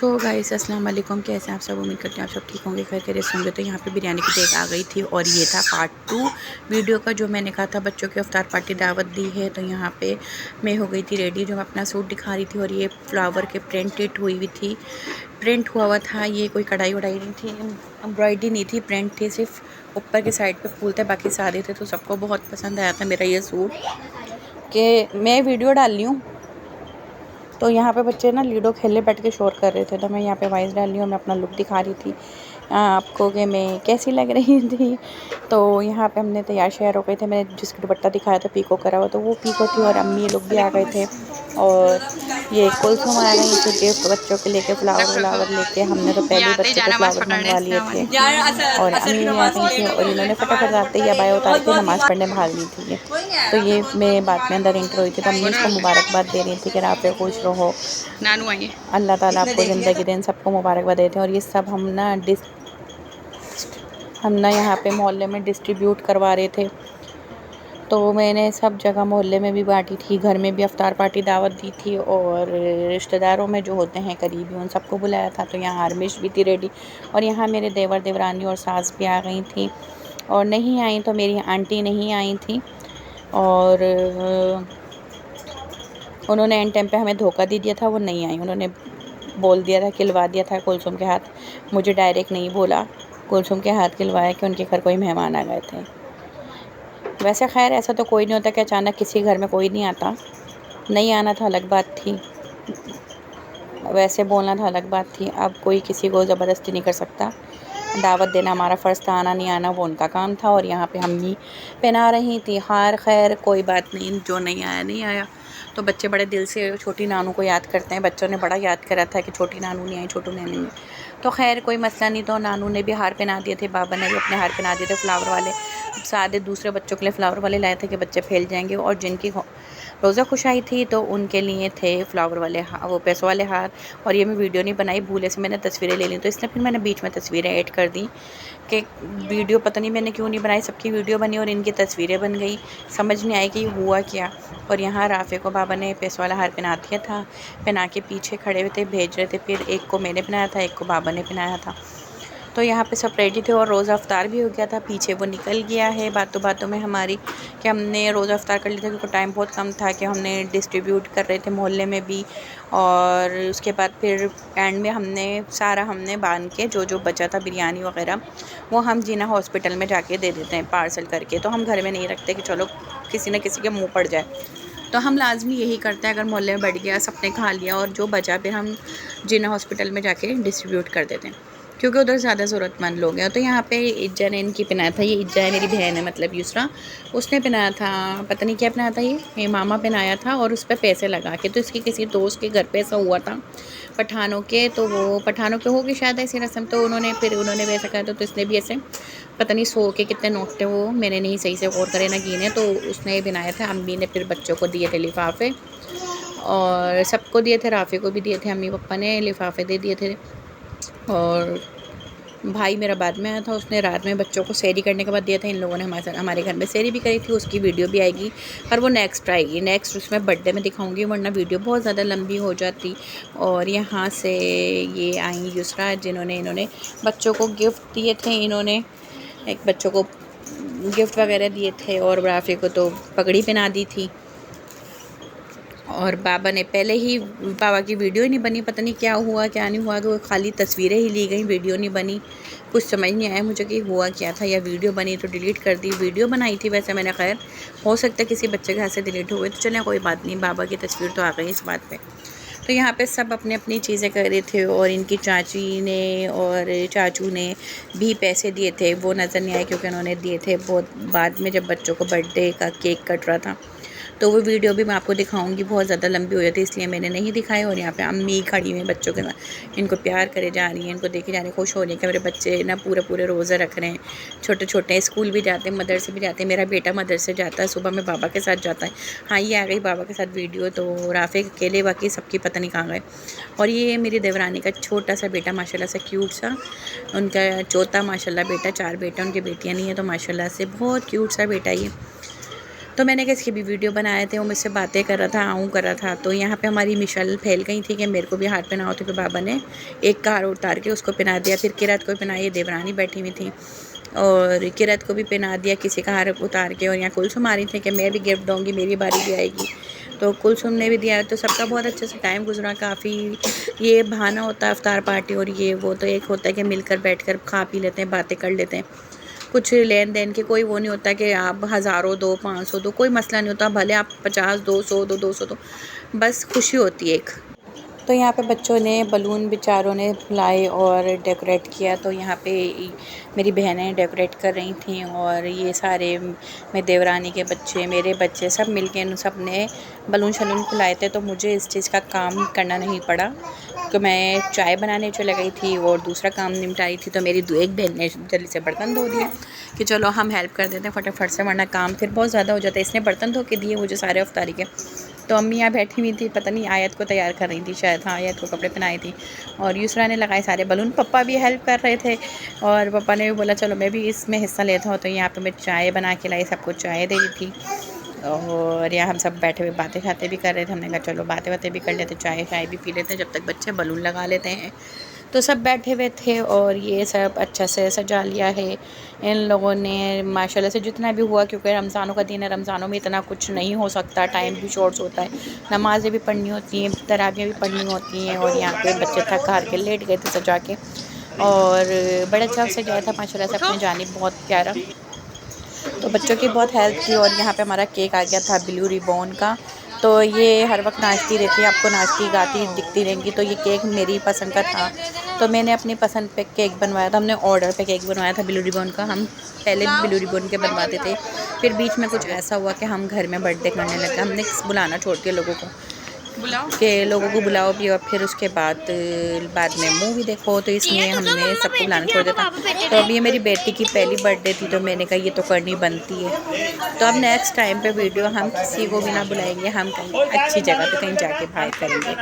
So guys अस्सलाम वालेकुम, कैसे हैं आप सब। उम्मीद करते हैं आप सब ठीक होंगे, खैर खैरियत से होंगे। तो यहाँ पे बिरयानी की डेट आ गई थी और ये था पार्ट 2 वीडियो का, जो मैंने कहा था बच्चों की इफ्तार पार्टी दावत दी है। तो यहाँ पे मैं हो गई थी रेडी, जो मैं अपना सूट दिखा रही थी। और ये फ्लावर के प्रिंटेड हुई हुई थी, प्रिंट हुआ हुआ था। ये कोई कढ़ाई वढ़ाई नहीं थी, एम्ब्रॉयडरी नहीं थी, प्रिंट थी। सिर्फ ऊपर के साइड पे फूल थे, बाकी सादे थे। तो सबको बहुत पसंद आया था मेरा ये सूट। कि मैं वीडियो डाल रही हूँ तो यहाँ पे बच्चे ना लूडो खेलने बैठ के शोर कर रहे थे, तो मैं यहाँ पे वॉइस डाल रही हूँ, मैं अपना लुक दिखा रही थी आपको कि मैं कैसी लग रही थी। तो यहाँ पे हमने तैयार शयार हो गए थे। मैंने जिसका दुपट्टा दिखाया था पीको करा हुआ, तो वो पीको थी। और अम्मी लोग भी आ गए थे और ये कुलसुम आ गई थी गिफ्ट बच्चों के लेके, फ्लावर व्लावर लेके। हमने तो पहले ही बच्चों के फ्लावर मंगवा लिए थे और अम्मी भी आ गई थी। और इन्होंने फटाफट आते ही अबाया उतार के नमाज़ पढ़ने भाग ली थी ये। तो ये मैं बाद में अंदर एंटर हुई थी, तो अम्मी इसको मुबारकबाद दे रही थी कि राफ़े खुश रहो, नानू आइए, अल्लाह ताला आपको ज़िंदगी दें, सबको मुबारकबाद देते हैं। और ये सब हम ना यहाँ पे मोहल्ले में डिस्ट्रीब्यूट करवा रहे थे। तो मैंने सब जगह मोहल्ले में भी बांटी थी, घर में भी अफ्तार पार्टी दावत दी थी, और रिश्तेदारों में जो होते हैं करीबी उन सबको बुलाया था। तो यहाँ आर्मिश भी थी रेडी। और यहाँ मेरे देवर देवरानी और सास भी आ गई थी। और नहीं आई तो मेरी आंटी नहीं आई थी, और उन्होंने एंड टाइम पे हमें धोखा दे दिया था, वो नहीं आई। उन्होंने बोल दिया था, खिलवा दिया था कुलसुम के हाथ, मुझे डायरेक्ट नहीं बोला, कुलसुम के हाथ खिलवाया कि उनके घर कोई मेहमान आ गए थे। वैसे खैर ऐसा तो कोई नहीं होता कि अचानक किसी घर में कोई नहीं आता, नहीं आना था अलग बात थी, वैसे बोलना था अलग बात थी। अब कोई किसी को ज़बरदस्ती नहीं कर सकता, दावत देना हमारा फ़र्ज़ था, आना नहीं आना वो उनका काम था। और यहाँ पे हम ही पहना रही थी हार। खैर कोई बात नहीं, जो नहीं आया नहीं आया। तो बच्चे बड़े दिल से छोटी नानू को याद करते हैं, बच्चों ने बड़ा याद करा था कि छोटी नानू नहीं आई, छोटू नानू नहीं। तो खैर कोई मसला नहीं। तो नानू ने भी हार पहना दिए थे, बाबा ने भी अपने हार पहना दिए थे फ्लावर वाले। सादे दूसरे बच्चों के लिए फ्लावर वाले लाए थे कि बच्चे फैल जाएंगे। और जिनकी रोज़ा खुश आई थी तो उनके लिए थे फ्लावर वाले वो पैसों वाले हार। और ये मैं वीडियो नहीं बनाई, भूले से मैंने तस्वीरें ले ली, तो इसलिए फिर मैंने बीच में तस्वीरें ऐड कर दी कि वीडियो पता नहीं मैंने क्यों नहीं बनाई, सबकी वीडियो बनी और इनकी तस्वीरें बन गई, समझ नहीं आई कि हुआ क्या। और यहाँ राफ़े को बाबा ने पैसों वाला हार पहना दिया था, पहना के पीछे खड़े हुए थे, भेज रहे थे। फिर एक को मैंने पहनाया था, एक को बाबा ने पहनाया था। तो यहाँ पे सब रेडी थे और रोज़ा अफ्तार भी हो गया था। पीछे वो निकल गया है बातों बातों में हमारी कि हमने रोज़ा अफ्तार कर लिया था, क्योंकि टाइम बहुत कम था कि हमने डिस्ट्रीब्यूट कर रहे थे मोहल्ले में भी। और उसके बाद फिर एंड में हमने बांध के जो बचा था बिरयानी वगैरह, वो हम जीना हॉस्पिटल में जाके दे देते हैं पार्सल करके। तो हम घर में नहीं रखते कि चलो किसी न किसी के मुँह पड़ जाए, तो हम लाजमी यही करते हैं, अगर मोहल्ले में बढ़ गया सबने खा लिया और जो बचा फिर हम जिना हॉस्पिटल में जाके डिस्ट्रीब्यूट कर देते हैं, क्योंकि उधर ज़्यादा ज़रूरतमंद लोग हैं। तो यहाँ पे इज्जा ने इनकी पहनाया था, ये इज्जा है मेरी बहन है, मतलब यूसरा, उसने पहनाया था, पता नहीं क्या पहनाया था, ये मामा पहनाया था। और उस पर पैसे लगा के, तो इसकी किसी दोस्त के घर पे ऐसा हुआ था पठानों के, तो वो पठानों के होगी शायद ऐसी रस्म, तो उन्होंने भी ऐसा कहा था। तो इसने भी ऐसे पता नहीं 100 के कितने नोट थे, वो मैंने नहीं सही से गौर करे ना गिने, तो उसने बनाया था। अम्मी ने फिर बच्चों को दिए थे लिफाफे, और सबको दिए थे, राफ़े को भी दिए थे, अम्मी पापा ने लिफाफे दे दिए थे। और भाई मेरा बाद में आया था, उसने रात में बच्चों को सैरी करने के बाद दिया था। इन लोगों ने हमारे घर में सैरी भी करी थी, उसकी वीडियो भी आएगी, पर वो नेक्स्ट आएगी, नेक्स्ट उसमें बर्थडे में दिखाऊंगी, वरना वीडियो बहुत ज़्यादा लंबी हो जाती। और यहाँ से ये आई यूसरा, इन्होंने बच्चों को गिफ्ट दिए थे। इन्होंने एक बच्चों को गिफ्ट वगैरह दिए थे, और राफ़े को तो पगड़ी पहना दी थी। और बाबा ने पहले ही, बाबा की वीडियो ही नहीं बनी, पता नहीं क्या हुआ क्या नहीं हुआ, तो खाली तस्वीरें ही ली गई, वीडियो नहीं बनी। कुछ समझ नहीं आया मुझे कि हुआ क्या था, या वीडियो बनी तो डिलीट कर दी। वीडियो बनाई थी वैसे मैंने, खैर हो सकता है किसी बच्चे के हाथ से डिलीट हो गई, तो चलें कोई बात नहीं, बाबा की तस्वीर तो आ गई इस बात पे। तो यहाँ पे सब अपनी अपनी चीज़ें कर रहे थे, और इनकी चाची ने और चाचू ने भी पैसे दिए थे, वो नज़र नहीं आए क्योंकि उन्होंने दिए थे बहुत बाद में, जब बच्चों को बर्थडे का केक कट रहा था। तो वो वीडियो भी मैं आपको दिखाऊंगी, बहुत ज़्यादा लंबी हो जाती है इसलिए मैंने नहीं दिखाई। और यहाँ पे अम्मी खड़ी हुई बच्चों के साथ, इनको प्यार करे जा रही हैं, इनको देखे जा रही हैं, खुश हो रही हैं कि मेरे बच्चे ना पूरे रोज़े रख रहे हैं, छोटे छोटे स्कूल भी जाते हैं, मदरसे भी जाते हैं। मेरा बेटा मदरसे जाता है, सुबह में बाबा के साथ जाता है। हाँ, ये आ गई बाबा के साथ वीडियो, तो राफ़े अकेले, बाकी सबकी पता नहीं कहाँ गए। और ये मेरी देवरानी का छोटा सा बेटा, माशाल्लाह से क्यूट सा, उनका चौथा माशाल्लाह बेटा, 4 बेटा, उनकी बेटियाँ नहीं है, तो माशाल्लाह से बहुत क्यूट सा बेटा ये। तो मैंने कहा इसकी भी वीडियो बनाए थे, वो मुझसे बातें कर रहा था, आऊँ कर रहा था। तो यहाँ पे हमारी मिशल फैल गई थी कि मेरे को भी हाथ पहनाओ, तो फिर बाबा ने एक कार उतार के उसको पहना दिया, फिर किरत को पहना, ये देवरानी बैठी हुई थी और किरत को भी पहना दिया किसी का हार उतार के। और यहाँ कुलसुम आ रही थी कि मैं भी गिफ्ट दूँगी, मेरी बारी भी आएगी, तो कुलसुम ने भी दिया। तो सबका बहुत अच्छे से टाइम गुजरा, काफ़ी ये बहाना होता है अफ्तार पार्टी और ये वो, तो एक होता है कि मिलकर बैठकर खा पी लेते हैं, बातें कर लेते हैं, कुछ लेन देन के कोई वो नहीं होता कि आप हज़ारों दो 500 दो, कोई मसला नहीं होता, भले आप 50 दो 100 दो 200 दो, बस खुशी होती है एक। तो यहाँ पे बच्चों ने बलून बेचारों ने लाए और डेकोरेट किया। तो यहाँ पे मेरी बहनें डेकोरेट कर रही थी और ये सारे मेरे देवरानी के बच्चे, मेरे बच्चे सब मिलके इन सब ने बलून शलून फुलाए थे। तो मुझे इस चीज़ का काम करना नहीं पड़ा, तो मैं चाय बनाने चले गई थी और दूसरा काम निपटाई थी। तो मेरी एक बहन ने जल्दी से बर्तन धो दिए कि चलो हम हेल्प कर देते हैं फटाफट से, वरना काम फिर बहुत ज़्यादा हो जाता है। इसने बर्तन धो के दिए मुझे सारे अफ्तारी के। तो अम्मी यहाँ बैठी हुई थी, पता नहीं आयत को तैयार कर रही थी शायद, हाँ आयत को कपड़े पहनाई थी, और यूसरा ने लगाए सारे बलून। पप्पा भी हेल्प कर रहे थे और पापा ने भी बोला चलो मैं भी इसमें हिस्सा लेता हूँ। तो यहाँ पे मैं चाय बना के लाई, सबको चाय दे रही थी और यहाँ हम सब बैठे हुए बातें खाते भी कर रहे थे। हमने कहा चलो बातें भी कर लेते, चाय भी पी लेते हैं जब तक बच्चे बलून लगा लेते हैं। तो सब बैठे हुए थे और ये सब अच्छा से सजा लिया है इन लोगों ने माशाल्लाह से जितना भी हुआ, क्योंकि रमज़ानों का दिन है, रमज़ानों में इतना कुछ नहीं हो सकता, टाइम भी शॉर्ट्स होता है, नमाज़ें भी पढ़नी होती हैं, तरावियाँ भी पढ़नी होती हैं। और यहाँ पे बच्चे थक हार के लेट गए थे सजा के, और बड़ा अच्छा सजाया था माशाल्लाह से अपनी जानिब, बहुत प्यारा। तो बच्चों की बहुत हेल्प की। और यहाँ पे हमारा केक आ गया था ब्लू रिबॉन का। तो ये हर वक्त नाचती रहती है, आपको नाचती गाती दिखती रहेंगी। तो ये केक मेरी पसंद का था, तो मैंने अपनी पसंद पे केक बनवाया था। हमने ऑर्डर पे केक बनवाया था ब्लू रिबॉन का। हम पहले भी ब्लू रिबॉन के बनवाते थे, फिर बीच में कुछ ऐसा हुआ कि हम घर में बर्थडे करने लगे। हमने बुलाना छोड़ दिया लोगों को, लोगों को बुलाओ भी, और फिर उसके बाद में मूवी देखो, तो इसलिए हमने सबको बुलाना छोड़ दिया था। तो अब ये मेरी बेटी की पहली बर्थडे थी, तो मैंने कहा ये तो करनी बनती है। तो अब नेक्स्ट टाइम पे वीडियो हम किसी को भी ना बुलाएंगे, हम कहीं अच्छी जगह पे कहीं जाके बाहर करेंगे।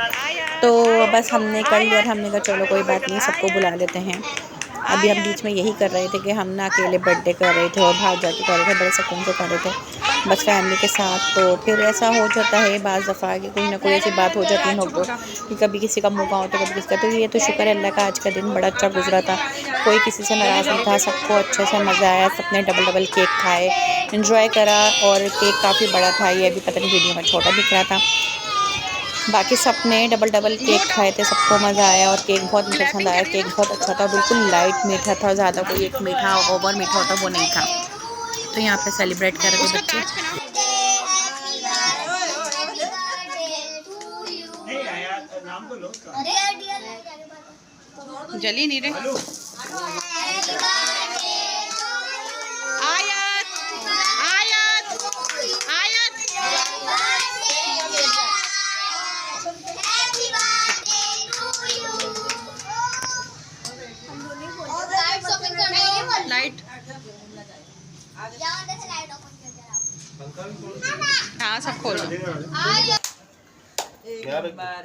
तो बस हमने कर लिया और हमने कहा चलो कोई बात नहीं, सबको बुला लेते हैं। अभी हम बीच में यही कर रहे थे कि हम ना अकेले बर्थडे कर रहे थे और बाहर जाके कर रहे थे, बड़े सुकून से कर रहे थे बस फैमिली के साथ। तो फिर ऐसा हो जाता है बाज़ दफ़ा कि कोई ना कोई ऐसी बात हो जाती है लोगों कि कभी किसी का मौका हो तो कभी किसी का। तो ये तो शुक्र है अल्लाह का, आज का दिन बड़ा अच्छा गुजरा था, कोई किसी से नाराज़ नहीं था, सबको अच्छे से मज़ा आया, सबने डबल केक खाए, इन्जॉय करा। और केक काफ़ी बड़ा था, ये अभी पता नहीं वीडियो में छोटा दिख रहा था, बाकी सब ने डबल केक खाए थे, सबको मज़ा आया और केक बहुत पसंद आया। केक बहुत अच्छा था, बिल्कुल लाइट मीठा था, ज़्यादा कोई एक मीठा ओवर मीठा होता वो नहीं था। तो यहाँ पे सेलिब्रेट कर रहे थे बच्चे। जली नहीं रे लाइट, हाँ सब खोलो।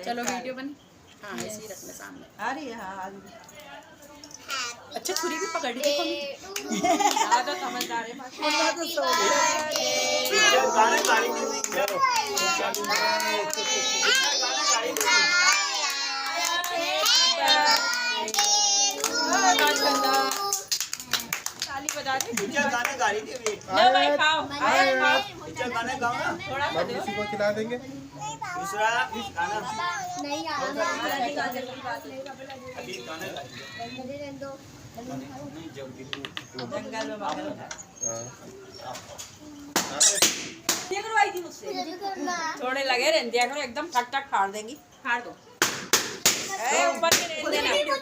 चलो वीडियो बनी, हाँ ऐसे ही रखना सामने आ रही है। हाँ अच्छा छुरी भी पकड़ ली देखो, समझदार है। बजा दे गाने गा रही थी। लो भाई खाओ, गाने गाओ ना, थोड़ा सा दो, किसी को खिला देंगे। दूसरा गाना नहीं आ रहा, अभी गाने गा दो, जंगल में बादल है। ये करवाई थी मुझसे, थोड़े लगे रहने दिया करो, एकदम ठक ठक फाड़ देंगी, फाड़ दो। ए ऊपर के रहने देना,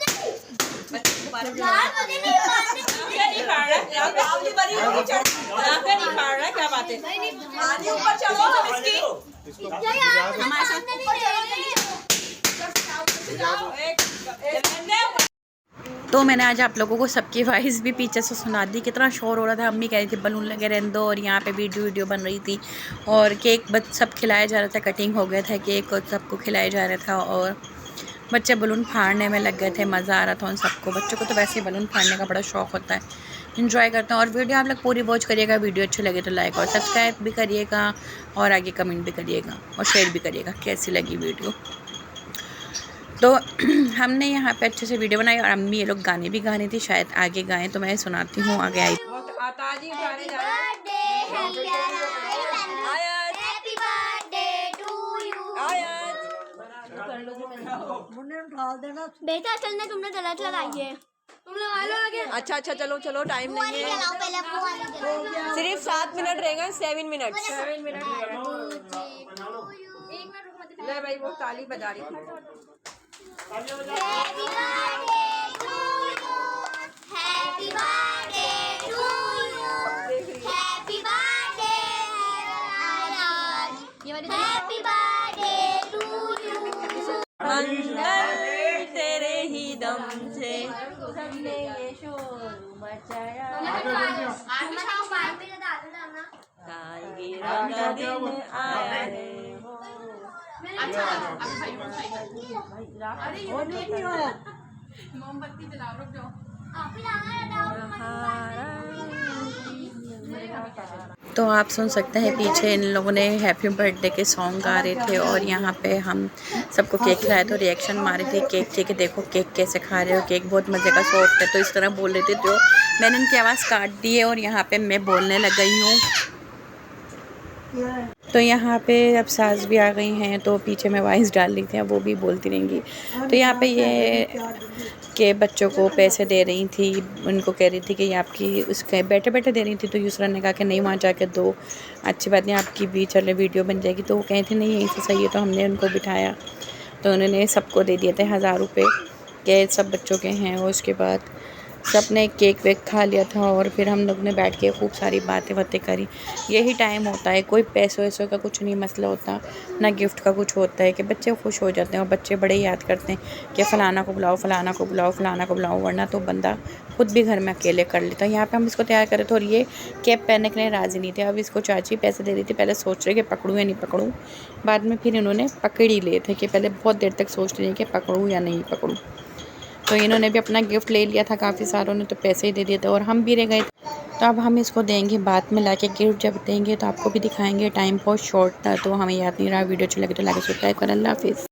बच्चे को बाहर नहीं फाड़ रहा, यहाँ पे आपकी बड़ी यहाँ पे नहीं फाड़ रहा, क्या बात है? आगे ऊपर चलो इसकी, हमारे साथ तो मैंने आज आप लोगों को सबकी वॉइस भी पीछे से सुना दी, कितना शोर हो रहा था। अम्मी कह रही थी बलून लगे रहने दो, और यहाँ पे वीडियो बन रही थी और केक सब खिलाया जा रहा था, कटिंग हो गया था केक और सबको खिलाया जा रहा था और बच्चे बलून फाड़ने में लग गए थे, मज़ा आ रहा था उन सबको। बच्चों को तो वैसे ही बलून फाड़ने का बड़ा शौक़ होता है, इंजॉय करते हैं। और वीडियो आप लोग पूरी वॉच करिएगा, वीडियो अच्छी लगे तो लाइक और सब्सक्राइब भी करिएगा और आगे कमेंट भी करिएगा और शेयर भी करिएगा कैसी लगी वीडियो। तो हमने यहाँ पे अच्छे से वीडियो बनाई और अम्मी ये लोग गाने भी गाने थी, शायद आगे गाएं तो मैं सुनाती हूँ। आगे आई बेटा चलने, तुमने गलत लगाई है, तुम लगा लो आगे। अच्छा अच्छा चलो चलो, टाइम नहीं है, सिर्फ 7 मिनट रहेगा, 7 मिनट। ले भाई वो ताली बजा रही थी। तेरे ही दम से सबने ये शोर मचाया, सालगिरह का दिन आया है। मोमबत्ती जलाओ, रुक जाओ। तो आप सुन सकते हैं पीछे इन लोगों ने हैप्पी बर्थडे के सॉन्ग गा रहे थे और यहाँ पे हम सबको केक खिलाए तो रिएक्शन मारे थे केक के कि देखो केक कैसे खा रहे हो, केक बहुत मज़े का सॉफ्ट है, तो इस तरह बोल रहे थे। तो मैंने उनकी आवाज़ काट दी है और यहाँ पे मैं बोलने लग गई हूँ। तो यहाँ पे अब सास भी आ गई हैं तो पीछे मैं वॉइस डाल रही थी, अब वो भी बोलती रहेंगी। तो यहाँ पे ये के बच्चों को पैसे दे रही थी, उनको कह रही थी कि ये आपकी, उसके बैठे बैठे दे रही थी। तो यूसरा ने कहा कि नहीं वहाँ जाके दो, अच्छी बात नहीं आपकी भी चले वीडियो बन जाएगी। तो वो कही थी नहीं यहीं से सही है। तो हमने उनको बिठाया तो उन्होंने सबको दे दिए थे 1000 रुपये के, सब बच्चों के हैं। और उसके बाद सब ने केक वेक खा लिया था और फिर हम लोग ने बैठ के खूब सारी बातें बातें करी। यही टाइम होता है, कोई पैसों वैसों का कुछ नहीं मसला होता, ना गिफ्ट का कुछ होता है कि बच्चे खुश हो जाते हैं। और बच्चे बड़े याद करते हैं कि फ़लाना को बुलाओ, फ़लाना को बुलाओ, फ़लाना को बुलाओ, वरना तो बंदा खुद भी घर में अकेले कर लेता है। यहाँ पे हम इसको तैयार करे थे और ये कैप पहनने के लिए राज़ी नहीं थे। अब इसको चाची पैसे दे रही थी, पहले सोच रहे कि पकड़ूँ या नहीं पकड़ूँ, बाद में फिर इन्होंने पकड़ ही लिए थे कि पहले बहुत देर तक सोच रही कि पकड़ूँ या नहीं पकड़ूँ। तो इन्होंने भी अपना गिफ्ट ले लिया था, काफ़ी सारों ने तो पैसे ही दे दिए थे और हम भी रह गए। तो अब हम इसको देंगे बाद में, लाके गिफ्ट जब देंगे तो आपको भी दिखाएंगे। टाइम बहुत शॉर्ट था तो हमें याद नहीं रहा। वीडियो अच्छी लगी तो लाइक सब्सक्राइब करें। अल्लाह हाफिज़।